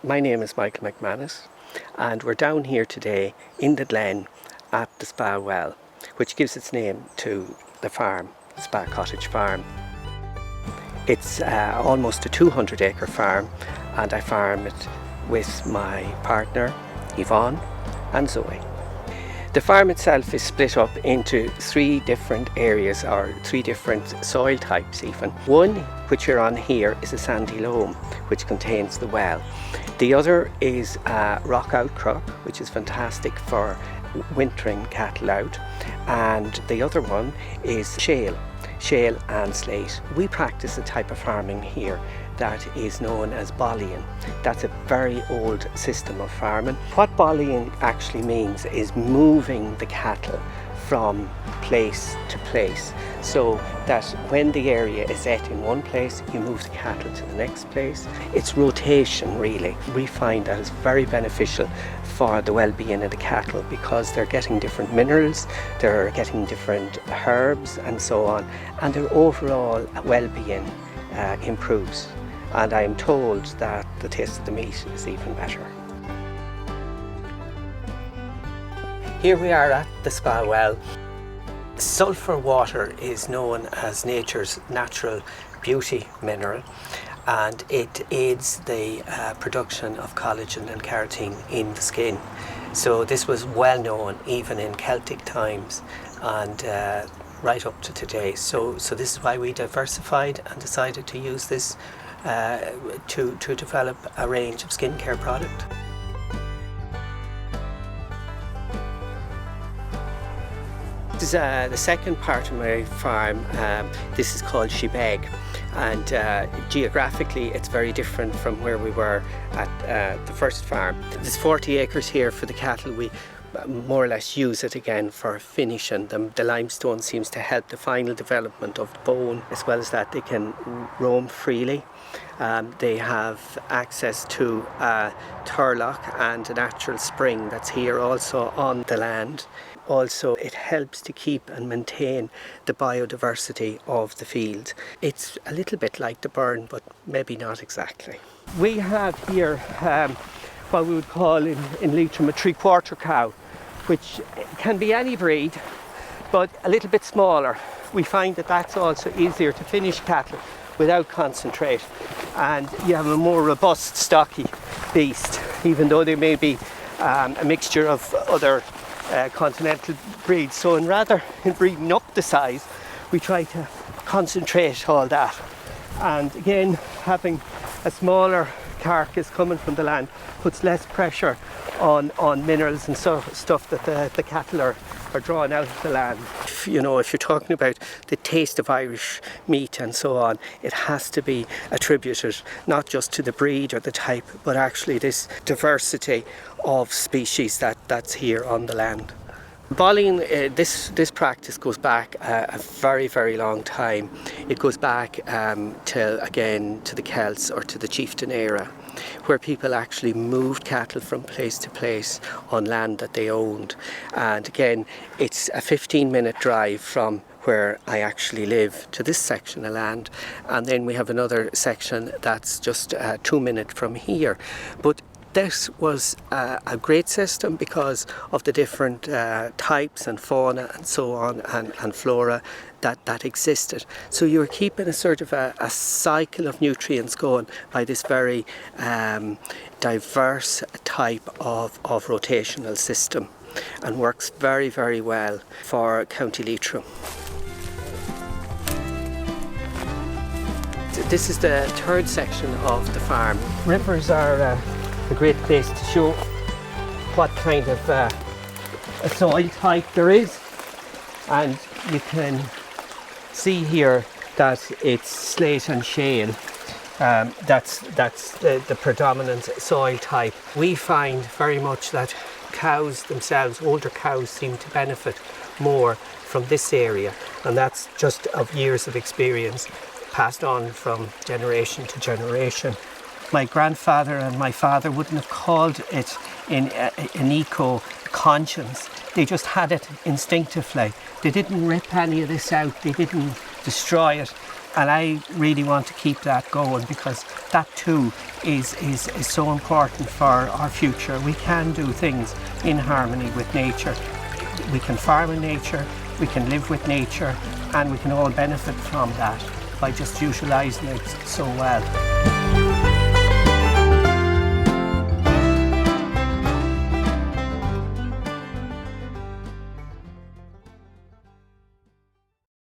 My name is Michael McManus, and we're down here today in the glen at the Spa Well, which gives its name to the farm, Spa Cottage Farm. It's almost a 200-acre farm, and I farm it with my partner Yvonne and Zoe. The farm itself is split up into 3 different areas, or 3 different soil types even. One, which you're on here, is a sandy loam, which contains the well. The other is a rock outcrop, which is fantastic for wintering cattle out. And the other one is shale and slate. We practice a type of farming here that is known as bollying. That's a very old system of farming. What bollying actually means is moving the cattle from place to place, so that when the area is set in one place, you move the cattle to the next place. It's rotation, really. We find that it's very beneficial for the well-being of the cattle because they're getting different minerals, they're getting different herbs and so on, and their overall well-being improves. And I'm told that the taste of the meat is even better. Here we are at the Spa Well. Sulphur water is known as nature's natural beauty mineral, and it aids the production of collagen and keratin in the skin. So this was well known even in Celtic times and right up to today. So this is why we diversified and decided to use this to develop a range of skincare product. This is the second part of my farm. This is called Shebeg, and geographically it's very different from where we were at the first farm. There's 40 acres here for the cattle. We more or less use it again for finishing them. The limestone seems to help the final development of the bone. As well as that, they can roam freely. They have access to a turlock and a natural spring that's here also on the land. Also, it helps to keep and maintain the biodiversity of the field. It's a little bit like the burn, but maybe not exactly. We have here what we would call in Leitrim a 3/4 cow, which can be any breed, but a little bit smaller. We find that that's also easier to finish cattle without concentrate, and you have a more robust, stocky beast, even though there may be a mixture of other continental breeds. So rather than breeding up the size, we try to concentrate all that. And again, having a smaller carcass coming from the land puts less pressure on minerals and stuff that the cattle are drawn out of the land. If you're talking about the taste of Irish meat and so on, it has to be attributed not just to the breed or the type, but actually this diversity of species that's here on the land. Bollying, this practice goes back a very, very long time. It goes back to the Celts or to the chieftain era, where people actually moved cattle from place to place on land that they owned. And again, it's a 15-minute drive from where I actually live to this section of land, and then we have another section that's just 2 minutes from here. But this was a great system because of the different types and fauna and so on and flora that existed. So you were keeping a sort of a cycle of nutrients going by this very diverse type of rotational system, and works very, very well for County Leitrim. This is the third section of the farm. Rivers are a great place to show what kind of a soil type there is, and you can see here that it's slate and shale. That's the predominant soil type. We find very much that cows themselves, older cows, seem to benefit more from this area, and that's just of years of experience passed on from generation to generation. My grandfather and my father wouldn't have called it an eco-conscience. They just had it instinctively. They didn't rip any of this out. They didn't destroy it. And I really want to keep that going, because that too is so important for our future. We can do things in harmony with nature. We can farm in nature, we can live with nature, and we can all benefit from that by just utilising it so well.